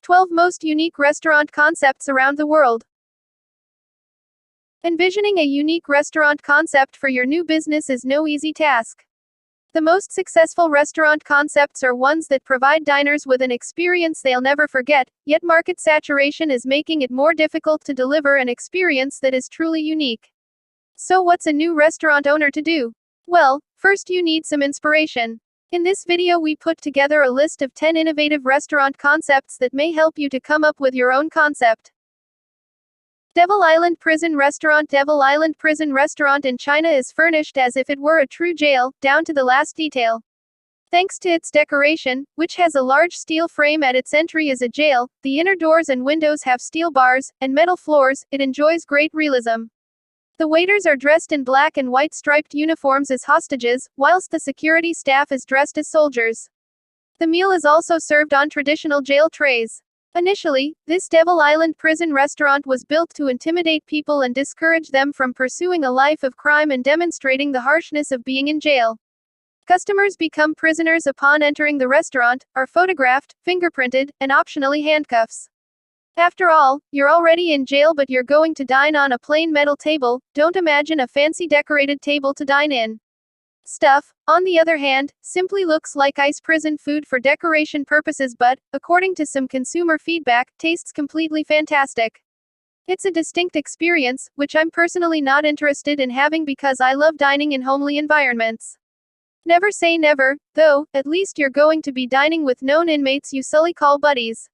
12 most unique restaurant concepts around the world. Envisioning a unique restaurant concept for your new business is no easy task. The most successful restaurant concepts are ones that provide diners with an experience they'll never forget, yet market saturation is making it more difficult to deliver an experience that is truly unique. So what's a new restaurant owner to do? Well, first you need some inspiration. In this video we put together a list of 10 innovative restaurant concepts that may help you to come up with your own concept. Devil Island Prison Restaurant. Devil Island Prison Restaurant in China is furnished as if it were a true jail, down to the last detail. Thanks to its decoration, which has a large steel frame at its entry as a jail, the inner doors and windows have steel bars and metal floors, it enjoys great realism. The waiters are dressed in black and white striped uniforms as hostages, whilst the security staff is dressed as soldiers. The meal is also served on traditional jail trays. Initially, this Devil Island Prison Restaurant was built to intimidate people and discourage them from pursuing a life of crime and demonstrating the harshness of being in jail. Customers become prisoners upon entering the restaurant, are photographed, fingerprinted, and optionally handcuffs. After all, you're already in jail but you're going to dine on a plain metal table, don't imagine a fancy decorated table to dine in. Stuff, on the other hand, simply looks like ice prison food for decoration purposes but, according to some consumer feedback, tastes completely fantastic. It's a distinct experience, which I'm personally not interested in having because I love dining in homely environments. Never say never, though, at least you're going to be dining with known inmates you sully call buddies.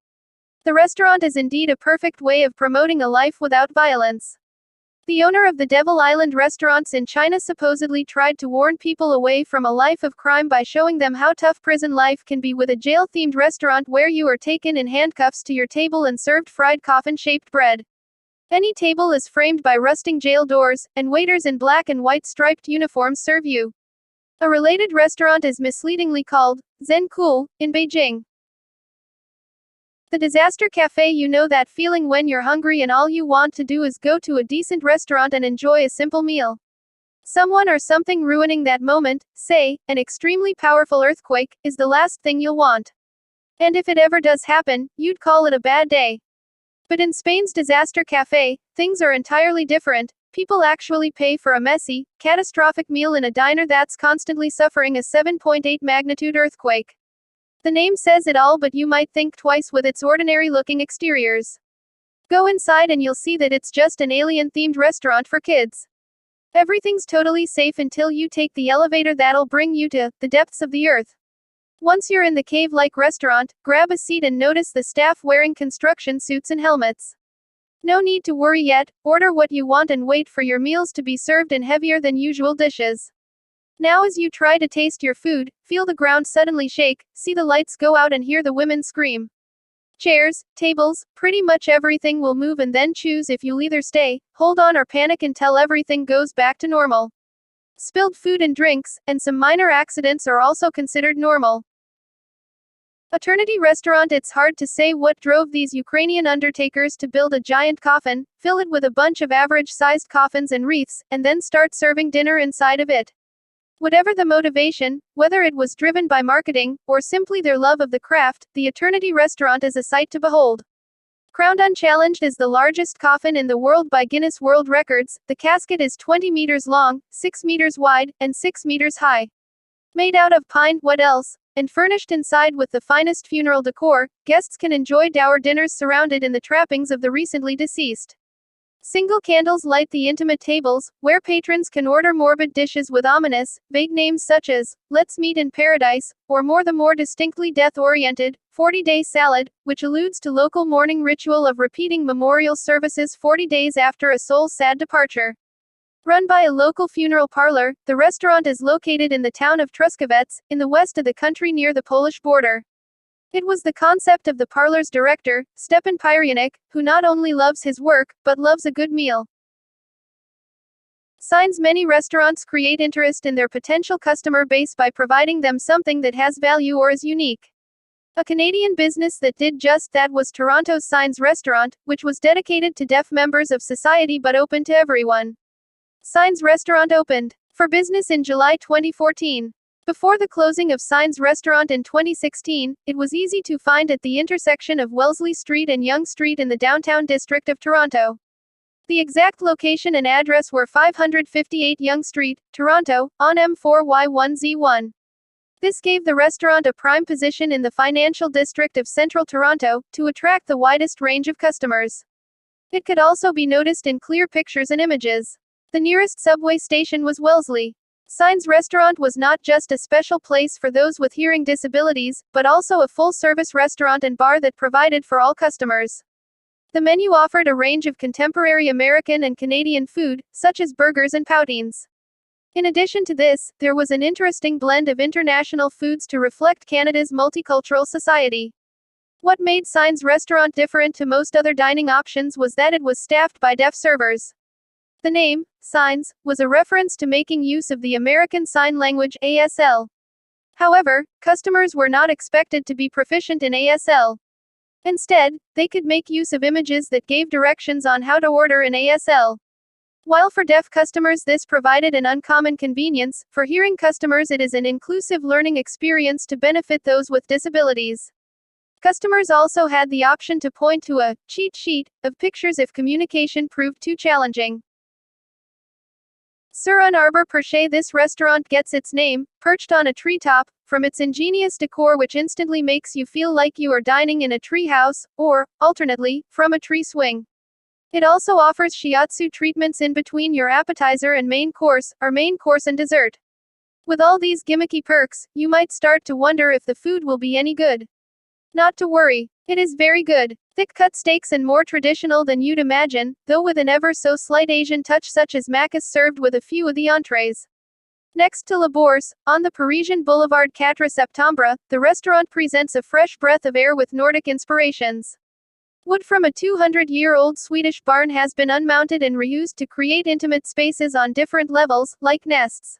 The restaurant is indeed a perfect way of promoting a life without violence. The owner of the Devil Island restaurants in China supposedly tried to warn people away from a life of crime by showing them how tough prison life can be with a jail-themed restaurant where you are taken in handcuffs to your table and served fried coffin-shaped bread. Any table is framed by rusting jail doors, and waiters in black and white striped uniforms serve you. A related restaurant is misleadingly called Zen Cool in Beijing. The Disaster Cafe. You know that feeling when you're hungry and all you want to do is go to a decent restaurant and enjoy a simple meal. Someone or something ruining that moment, say, an extremely powerful earthquake, is the last thing you'll want. And if it ever does happen, you'd call it a bad day. But in Spain's Disaster Cafe, things are entirely different. People actually pay for a messy, catastrophic meal in a diner that's constantly suffering a 7.8 magnitude earthquake. The name says it all, but you might think twice with its ordinary-looking exteriors. Go inside and you'll see that it's just an alien-themed restaurant for kids. Everything's totally safe until you take the elevator that'll bring you to the depths of the earth. Once you're in the cave-like restaurant, grab a seat and notice the staff wearing construction suits and helmets. No need to worry yet, order what you want and wait for your meals to be served in heavier than usual dishes. Now as you try to taste your food, feel the ground suddenly shake, see the lights go out and hear the women scream. Chairs, tables, pretty much everything will move and then choose if you'll either stay, hold on or panic until everything goes back to normal. Spilled food and drinks, and some minor accidents are also considered normal. Eternity Restaurant. It's hard to say what drove these Ukrainian undertakers to build a giant coffin, fill it with a bunch of average-sized coffins and wreaths, and then start serving dinner inside of it. Whatever the motivation, whether it was driven by marketing, or simply their love of the craft, the Eternity Restaurant is a sight to behold. Crowned unchallenged as the largest coffin in the world by Guinness World Records, the casket is 20 meters long, 6 meters wide, and 6 meters high. Made out of pine, what else? And furnished inside with the finest funeral decor, guests can enjoy dour dinners surrounded in the trappings of the recently deceased. Single candles light the intimate tables, where patrons can order morbid dishes with ominous, vague names such as, Let's Meet in Paradise, or the more distinctly death-oriented, 40-day salad, which alludes to local mourning ritual of repeating memorial services 40 days after a soul's sad departure. Run by a local funeral parlor, the restaurant is located in the town of Truskavets, in the west of the country near the Polish border. It was the concept of the parlor's director, Stepan Pyryanik, who not only loves his work, but loves a good meal. Signs. Many restaurants create interest in their potential customer base by providing them something that has value or is unique. A Canadian business that did just that was Toronto's Signs Restaurant, which was dedicated to deaf members of society but open to everyone. Signs Restaurant opened for business in July 2014. Before the closing of Sign's restaurant in 2016, it was easy to find at the intersection of Wellesley Street and Yonge Street in the downtown district of Toronto. The exact location and address were 558 Yonge Street, Toronto, on M4Y1Z1. This gave the restaurant a prime position in the financial district of central Toronto, to attract the widest range of customers. It could also be noticed in clear pictures and images. The nearest subway station was Wellesley. Sign's restaurant was not just a special place for those with hearing disabilities, but also a full-service restaurant and bar that provided for all customers. The menu offered a range of contemporary American and Canadian food, such as burgers and poutines. In addition to this, there was an interesting blend of international foods to reflect Canada's multicultural society. What made Sign's restaurant different to most other dining options was that it was staffed by deaf servers. The name, Signs, was a reference to making use of the American Sign Language ASL. However, customers were not expected to be proficient in ASL. Instead, they could make use of images that gave directions on how to order in ASL. While for deaf customers this provided an uncommon convenience, for hearing customers it is an inclusive learning experience to benefit those with disabilities. Customers also had the option to point to a cheat sheet of pictures if communication proved too challenging. Suran Arber Perche. This restaurant gets its name, perched on a treetop, from its ingenious decor which instantly makes you feel like you are dining in a tree house, or, alternately, from a tree swing. It also offers shiatsu treatments in between your appetizer and main course, or main course and dessert. With all these gimmicky perks, you might start to wonder if the food will be any good. Not to worry. It is very good. Thick-cut steaks and more traditional than you'd imagine, though with an ever-so-slight Asian touch such as mac is served with a few of the entrees. Next to La Bourse, on the Parisian boulevard 4 Septembre, the restaurant presents a fresh breath of air with Nordic inspirations. Wood from a 200-year-old Swedish barn has been unmounted and reused to create intimate spaces on different levels, like nests.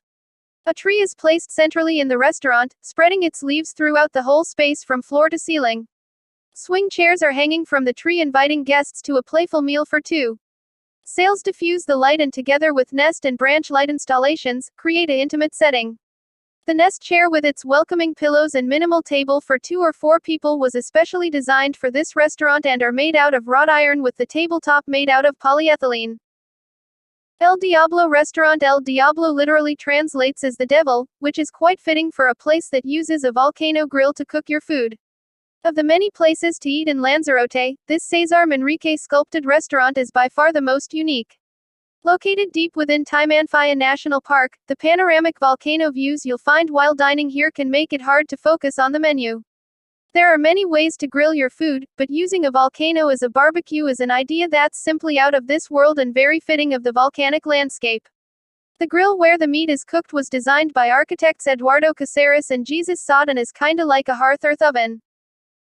A tree is placed centrally in the restaurant, spreading its leaves throughout the whole space from floor to ceiling. Swing chairs are hanging from the tree inviting guests to a playful meal for two. Sails diffuse the light and together with nest and branch light installations, create an intimate setting. The nest chair with its welcoming pillows and minimal table for 2 or 4 people was especially designed for this restaurant and are made out of wrought iron with the tabletop made out of polyethylene. El Diablo Restaurant. El Diablo literally translates as the devil, which is quite fitting for a place that uses a volcano grill to cook your food. Of the many places to eat in Lanzarote, this Cesar Manrique sculpted restaurant is by far the most unique. Located deep within Timanfaya National Park, the panoramic volcano views you'll find while dining here can make it hard to focus on the menu. There are many ways to grill your food, but using a volcano as a barbecue is an idea that's simply out of this world and very fitting of the volcanic landscape. The grill where the meat is cooked was designed by architects Eduardo Caceres and Jesus Sod and is kinda like a hearth earth oven.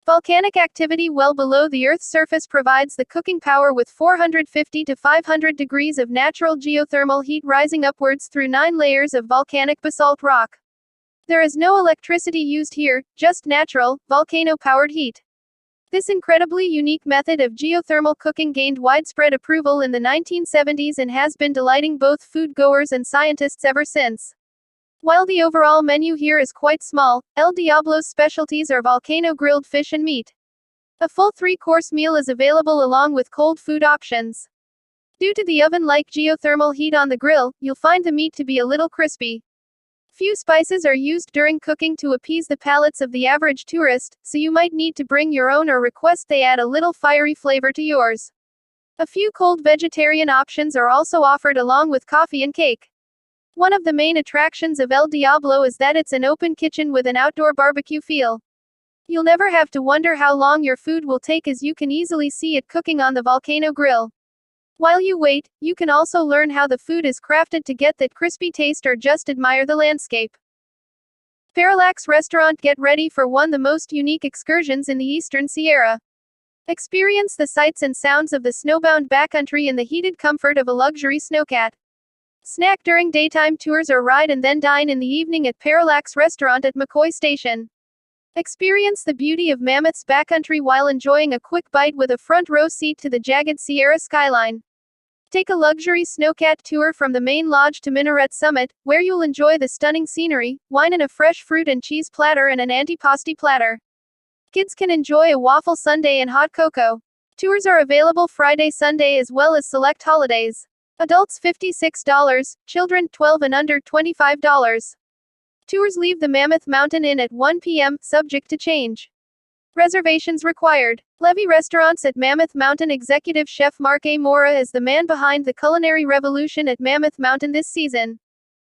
Volcanic activity well below the Earth's surface provides the cooking power with 450 to 500 degrees of natural geothermal heat rising upwards through 9 layers of volcanic basalt rock. There is no electricity used here, just natural, volcano-powered heat. This incredibly unique method of geothermal cooking gained widespread approval in the 1970s and has been delighting both food-goers and scientists ever since. While the overall menu here is quite small, El Diablo's specialties are volcano-grilled fish and meat. A full 3-course meal is available along with cold food options. Due to the oven-like geothermal heat on the grill, you'll find the meat to be a little crispy. Few spices are used during cooking to appease the palates of the average tourist, so you might need to bring your own or request they add a little fiery flavor to yours. A few cold vegetarian options are also offered along with coffee and cake. One of the main attractions of El Diablo is that it's an open kitchen with an outdoor barbecue feel. You'll never have to wonder how long your food will take as you can easily see it cooking on the volcano grill. While you wait, you can also learn how the food is crafted to get that crispy taste or just admire the landscape. Parallax Restaurant. Get ready for one of the most unique excursions in the Eastern Sierra. Experience the sights and sounds of the snowbound backcountry in the heated comfort of a luxury snowcat. Snack during daytime tours or ride and then dine in the evening at Parallax Restaurant at McCoy Station. Experience the beauty of Mammoth's backcountry while enjoying a quick bite with a front row seat to the jagged Sierra skyline. Take a luxury snowcat tour from the main lodge to Minaret Summit, where you'll enjoy the stunning scenery, wine and a fresh fruit and cheese platter and an antipasti platter. Kids can enjoy a waffle sundae and hot cocoa. Tours are available Friday, Sunday as well as select holidays. Adults $56, children 12 and under $25. Tours leave the Mammoth Mountain Inn at 1 p.m., subject to change. Reservations required. Levy Restaurants at Mammoth Mountain. Executive Chef Mark A. Mora is the man behind the culinary revolution at Mammoth Mountain this season.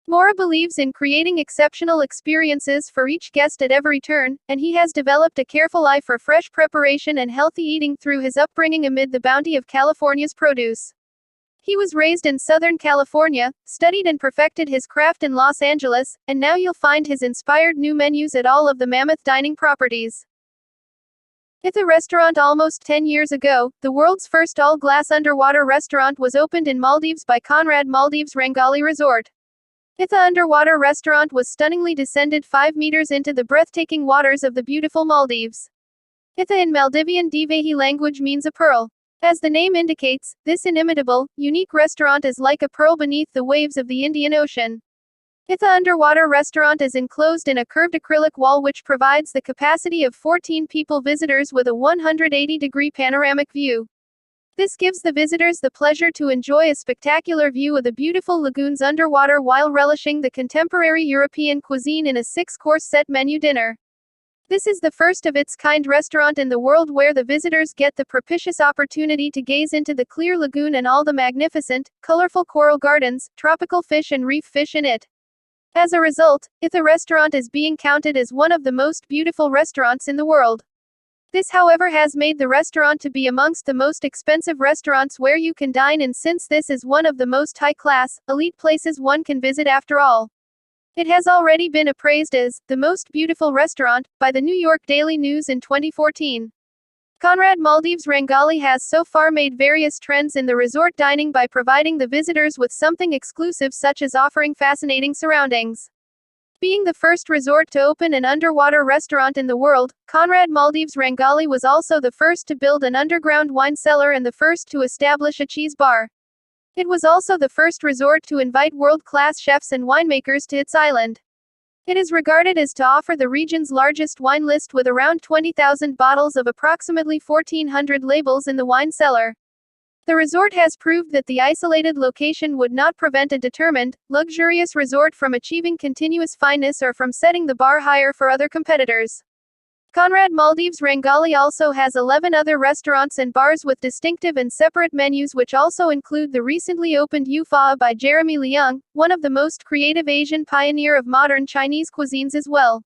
Mora believes in creating exceptional experiences for each guest at every turn, and he has developed a careful eye for fresh preparation and healthy eating through his upbringing amid the bounty of California's produce. He was raised in Southern California, studied and perfected his craft in Los Angeles, and now you'll find his inspired new menus at all of the Mammoth dining properties. Pitha Restaurant. Almost 10 years ago, the world's first all-glass underwater restaurant was opened in Maldives by Conrad Maldives Rangali Resort. Pitha Underwater Restaurant was stunningly descended 5 meters into the breathtaking waters of the beautiful Maldives. Pitha in Maldivian Divehi language means a pearl. As the name indicates, this inimitable, unique restaurant is like a pearl beneath the waves of the Indian Ocean. Pitha Underwater Restaurant is enclosed in a curved acrylic wall which provides the capacity of 14 people visitors with a 180-degree panoramic view. This gives the visitors the pleasure to enjoy a spectacular view of the beautiful lagoons underwater while relishing the contemporary European cuisine in a 6-course set menu dinner. This is the first of its kind restaurant in the world where the visitors get the propitious opportunity to gaze into the clear lagoon and all the magnificent, colorful coral gardens, tropical fish and reef fish in it. As a result, Pitha Restaurant is being counted as one of the most beautiful restaurants in the world. This, however, has made the restaurant to be amongst the most expensive restaurants where you can dine in, since this is one of the most high-class, elite places one can visit after all. It has already been appraised as the most beautiful restaurant by the New York Daily News in 2014. Conrad Maldives Rangali has so far made various trends in the resort dining by providing the visitors with something exclusive, such as offering fascinating surroundings. Being the first resort to open an underwater restaurant in the world, Conrad Maldives Rangali was also the first to build an underground wine cellar and the first to establish a cheese bar. It was also the first resort to invite world-class chefs and winemakers to its island. It is regarded as to offer the region's largest wine list with around 20,000 bottles of approximately 1,400 labels in the wine cellar. The resort has proved that the isolated location would not prevent a determined, luxurious resort from achieving continuous fineness or from setting the bar higher for other competitors. Conrad Maldives Rangali also has 11 other restaurants and bars with distinctive and separate menus, which also include the recently opened Yufa by Jeremy Leung, one of the most creative Asian pioneer of modern Chinese cuisines as well.